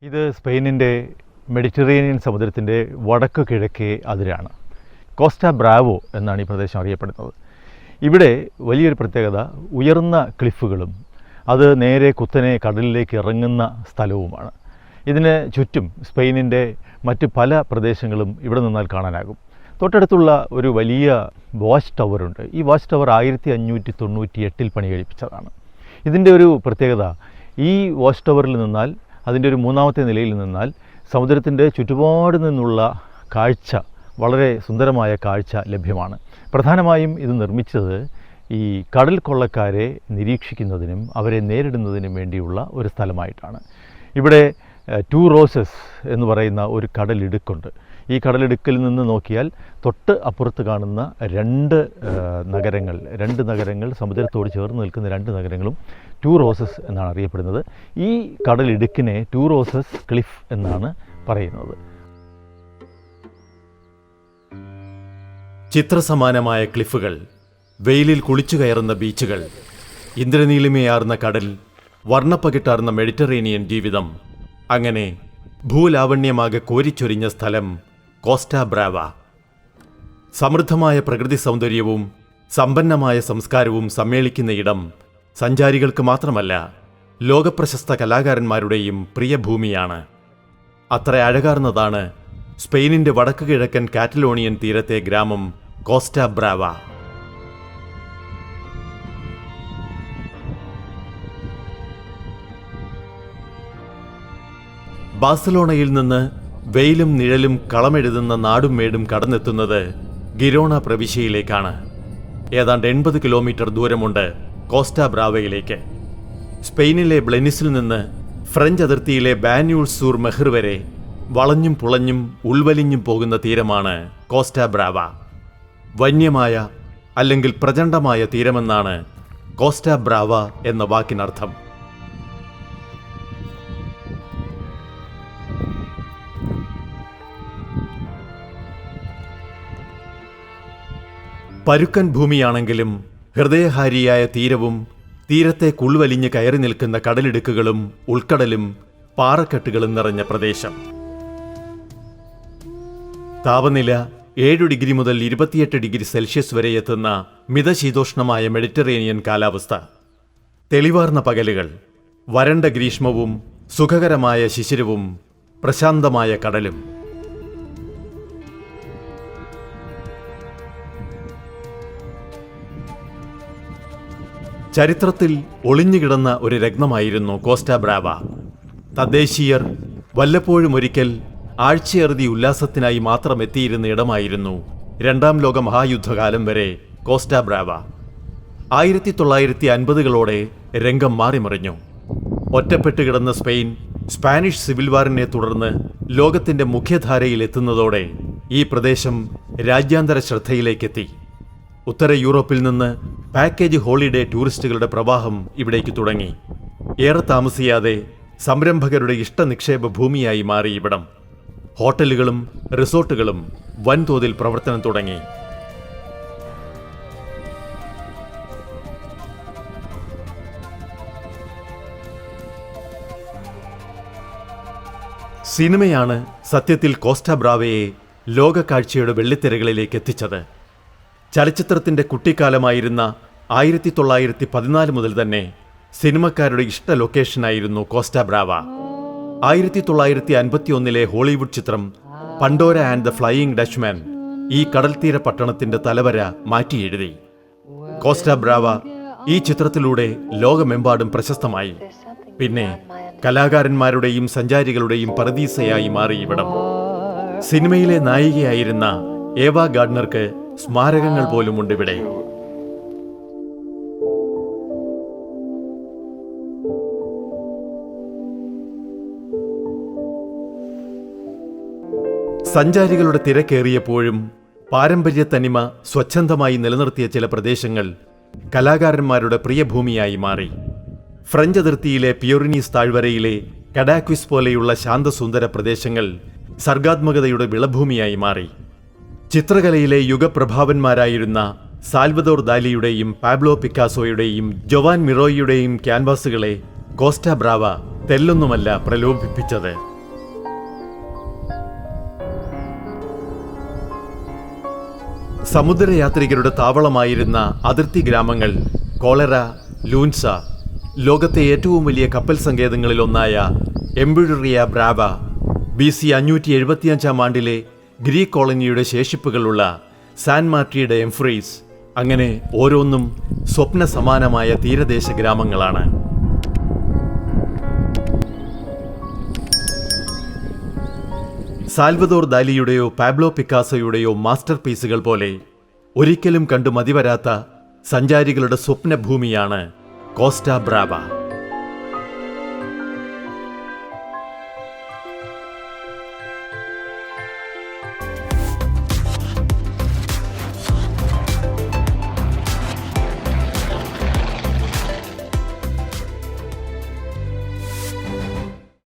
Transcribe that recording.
ഇത് സ്പെയിനിൻ്റെ മെഡിറ്ററേനിയൻ സമുദ്രത്തിൻ്റെ വടക്ക് കിഴക്കേ അതിരാണ്. കോസ്റ്റ ബ്രാവോ എന്നാണ് ഈ പ്രദേശം അറിയപ്പെടുന്നത്. ഇവിടെ വലിയൊരു പ്രത്യേകത ഉയർന്ന ക്ലിഫുകളും അത് നേരെ കുത്തനെ കടലിലേക്ക് ഇറങ്ങുന്ന സ്ഥലവുമാണ്. ഇതിന് ചുറ്റും സ്പെയിനിൻ്റെ മറ്റ് പല പ്രദേശങ്ങളും ഇവിടെ നിന്നാൽ കാണാനാകും. തൊട്ടടുത്തുള്ള ഒരു വലിയ വാച്ച് ടവറുണ്ട്. ഈ വാച്ച് ടവർ 1598 പണി കഴിപ്പിച്ചതാണ്. ഇതിൻ്റെ ഒരു പ്രത്യേകത, ഈ വാച്ച് ടവറിൽ നിന്നാൽ, അതിൻ്റെ ഒരു മൂന്നാമത്തെ നിലയിൽ നിന്നാൽ സമുദ്രത്തിൻ്റെ ചുറ്റുപാട് നിന്നുള്ള കാഴ്ച, വളരെ സുന്ദരമായ കാഴ്ച ലഭ്യമാണ്. പ്രധാനമായും ഇത് നിർമ്മിച്ചത് ഈ കടൽ കൊള്ളക്കാരെ നിരീക്ഷിക്കുന്നതിനും അവരെ നേരിടുന്നതിനും വേണ്ടിയുള്ള ഒരു സ്ഥലമായിട്ടാണ്. ഇവിടെ ടു റോസസ് എന്ന് പറയുന്ന ഒരു കടലിടുക്കുണ്ട്. ഈ കടലിടുക്കിൽ നിന്ന് നോക്കിയാൽ തൊട്ട് അപ്പുറത്ത് കാണുന്ന രണ്ട് നഗരങ്ങൾ സമുദ്രത്തോട് ചേർന്ന് നിൽക്കുന്ന രണ്ട് നഗരങ്ങളും ടു റോസസ് എന്നാണ് അറിയപ്പെടുന്നത്. ഈ കടലിടുക്കിനെ ടു റോസസ് ക്ലിഫ് എന്നാണ് പറയുന്നത്. ചിത്രസമാനമായ ക്ലിഫുകൾ, വെയിലിൽ കുളിച്ചു കയറുന്ന ബീച്ചുകൾ, ഇന്ദ്രനീലിമയാർന്ന കടൽ, വർണ്ണപ്പകിട്ടാർന്ന മെഡിറ്ററേനിയൻ ജീവിതം, അങ്ങനെ ഭൂലാവണ്യമാകെ കോരിച്ചൊരിഞ്ഞ സ്ഥലം കോസ്റ്റ ബ്രാവ. സമൃദ്ധമായ പ്രകൃതി സൗന്ദര്യവും സമ്പന്നമായ സംസ്കാരവും സമ്മേളിക്കുന്ന ഇടം സഞ്ചാരികൾക്ക് മാത്രമല്ല, ലോകപ്രശസ്ത കലാകാരന്മാരുടെയും പ്രിയഭൂമിയാണ്. അത്ര അഴകാർന്നതാണ് സ്പെയിനിൻ്റെ വടക്ക് കിഴക്കൻ കാറ്റലോണിയൻ തീരത്തെ ഗ്രാമം കോസ്റ്റ ബ്രാവ. ബാഴ്സലോണയിൽ നിന്ന് വെയിലും നിഴലും കളമെഴുതുന്ന നാടും മേടും കടന്നെത്തുന്നത് ഗിരോണ പ്രവിശ്യയിലേക്കാണ്. ഏതാണ്ട് 80 കിലോമീറ്റർ ദൂരമുണ്ട് കോസ്റ്റ ബ്രാവയിലേക്ക്. സ്പെയിനിലെ ബ്ലെനിസിൽ നിന്ന് ഫ്രഞ്ച് അതിർത്തിയിലെ ബാന്യൂൾസ് സൂർ മെഹർ വരെ വളഞ്ഞും പുളഞ്ഞും ഉൾവലിഞ്ഞും പോകുന്ന തീരമാണ് കോസ്റ്റ ബ്രാവ. വന്യമായ അല്ലെങ്കിൽ പ്രചണ്ഡമായ തീരമെന്നാണ് കോസ്റ്റ ബ്രാവ എന്ന വാക്കിനർത്ഥം. പരുക്കൻ ഭൂമിയാണെങ്കിലും ഹൃദയഹാരിയായ തീരവും തീരത്തേക്ക് ഉൾവലിഞ്ഞ് കയറി നിൽക്കുന്ന കടലിടുക്കുകളും ഉൾക്കടലും പാറക്കെട്ടുകളും നിറഞ്ഞ പ്രദേശം. താപനില 7 ഡിഗ്രി മുതൽ 28 ഡിഗ്രി സെൽഷ്യസ് വരെ എത്തുന്ന മിതശീതോഷ്ണമായ മെഡിറ്ററേനിയൻ കാലാവസ്ഥ. തെളിവാർന്ന പകലുകൾ, വരണ്ട ഗ്രീഷ്മവും സുഖകരമായ ശിശിരവും പ്രശാന്തമായ കടലും. ചരിത്രത്തിൽ ഒളിഞ്ഞുകിടന്ന ഒരു രത്നമായിരുന്നു കോസ്റ്റ ബ്രാവ. തദ്ദേശീയർ വല്ലപ്പോഴും ഒരിക്കൽ ആഴ്ചയറുതി ഉല്ലാസത്തിനായി മാത്രം എത്തിയിരുന്ന ഇടമായിരുന്നു 2ാം ലോക മഹായുദ്ധകാലം വരെ കോസ്റ്റ ബ്രാവ. 1950കളോടെ രംഗം മാറിമറിഞ്ഞു. ഒറ്റപ്പെട്ട് കിടന്ന സ്പെയിൻ സ്പാനിഷ് സിവിൽ വാറിനെ തുടർന്ന് ലോകത്തിന്റെ മുഖ്യധാരയിൽ എത്തുന്നതോടെ ഈ പ്രദേശം രാജ്യാന്തര ശ്രദ്ധയിലേക്കെത്തി. ഉത്തര യൂറോപ്പിൽ നിന്ന് പാക്കേജ് ഹോളിഡേ ടൂറിസ്റ്റുകളുടെ പ്രവാഹം ഇവിടേക്ക് തുടങ്ങി. ഏറെ താമസിയാതെ സംരംഭകരുടെ ഇഷ്ടനിക്ഷേപ ഭൂമിയായി മാറി ഇവിടം. ഹോട്ടലുകളും റിസോർട്ടുകളും വൻതോതിൽ പ്രവർത്തനം തുടങ്ങി. സിനിമയാണ് സത്യത്തിൽ കോസ്റ്റ ബ്രാവയെ ലോകക്കാഴ്ചയുടെ വെള്ളിത്തിരകളിലേക്ക് എത്തിച്ചത്. ചലച്ചിത്രത്തിൻ്റെ കുട്ടിക്കാലമായിരുന്ന 1914 മുതൽ തന്നെ സിനിമക്കാരുടെ ഇഷ്ട ലൊക്കേഷനായിരുന്നു കോസ്റ്റ ബ്രാവ. 1951 ഹോളിവുഡ് ചിത്രം പണ്ടോര ആൻഡ് ദ ഫ്ലൈയിങ് ഡച്ച്മാൻ ഈ കടൽത്തീര പട്ടണത്തിന്റെ തലവര മാറ്റിയെഴുതി. കോസ്റ്റ ബ്രാവ ഈ ചിത്രത്തിലൂടെ ലോകമെമ്പാടും പ്രശസ്തമായി. പിന്നെ കലാകാരന്മാരുടെയും സഞ്ചാരികളുടെയും പറുദീസയായി മാറി ഇവിടം. സിനിമയിലെ നായികയായിരുന്ന ഏവ ഗാർഡ്നർക്ക് സ്മാരകങ്ങൾ പോലുമുണ്ട് ഇവിടെ. സഞ്ചാരികളുടെ തിരക്കേറിയപ്പോഴും പാരമ്പര്യ തനിമ സ്വച്ഛന്തമായി നിലനിർത്തിയ ചില പ്രദേശങ്ങൾ കലാകാരന്മാരുടെ പ്രിയഭൂമിയായി മാറി. ഫ്രഞ്ച് അതിർത്തിയിലെ പിയോറിനീസ് താഴ്വരയിലെ കഡാക്വിസ് പോലെയുള്ള ശാന്തസുന്ദര പ്രദേശങ്ങൾ സർഗാത്മകതയുടെ വിളഭൂമിയായി മാറി. ചിത്രകലയിലെ യുഗപ്രഭാവന്മാരായിരുന്ന സാൽവദോർ ദാലിയുടെയും പാബ്ലോ പിക്കാസോയുടെയും ജോവാൻ മിറോയുടെയും ക്യാൻവാസുകളെ കോസ്റ്റ ബ്രാവ തെല്ലൊന്നുമല്ല പ്രലോഭിപ്പിച്ചത്. സമുദ്രയാത്രികരുടെ താവളമായിരുന്ന അതിർത്തി ഗ്രാമങ്ങൾ കോളറ, ലൂൻസ, ലോകത്തെ ഏറ്റവും വലിയ കപ്പൽ സങ്കേതങ്ങളിലൊന്നായ എംബുറിയ ബ്രാവ, BC 575 ആണ്ടിലെ ഗ്രീക്ക് കോളനിയുടെ ശേഷിപ്പുകളുള്ള സാൻ മാർട്ടിയുടെ എംഫ്രീസ്, അങ്ങനെ ഓരോന്നും സ്വപ്ന സമാനമായ തീരദേശ ഗ്രാമങ്ങളാണ്. സാൽവദോർ ദാലിയുടെയോ പാബ്ലോ പിക്കാസോയുടെയോ മാസ്റ്റർ പീസുകൾ പോലെ ഒരിക്കലും കണ്ടു മതിവരാത്ത സഞ്ചാരികളുടെ സ്വപ്നഭൂമിയാണ് കോസ്റ്റ ബ്രാവ.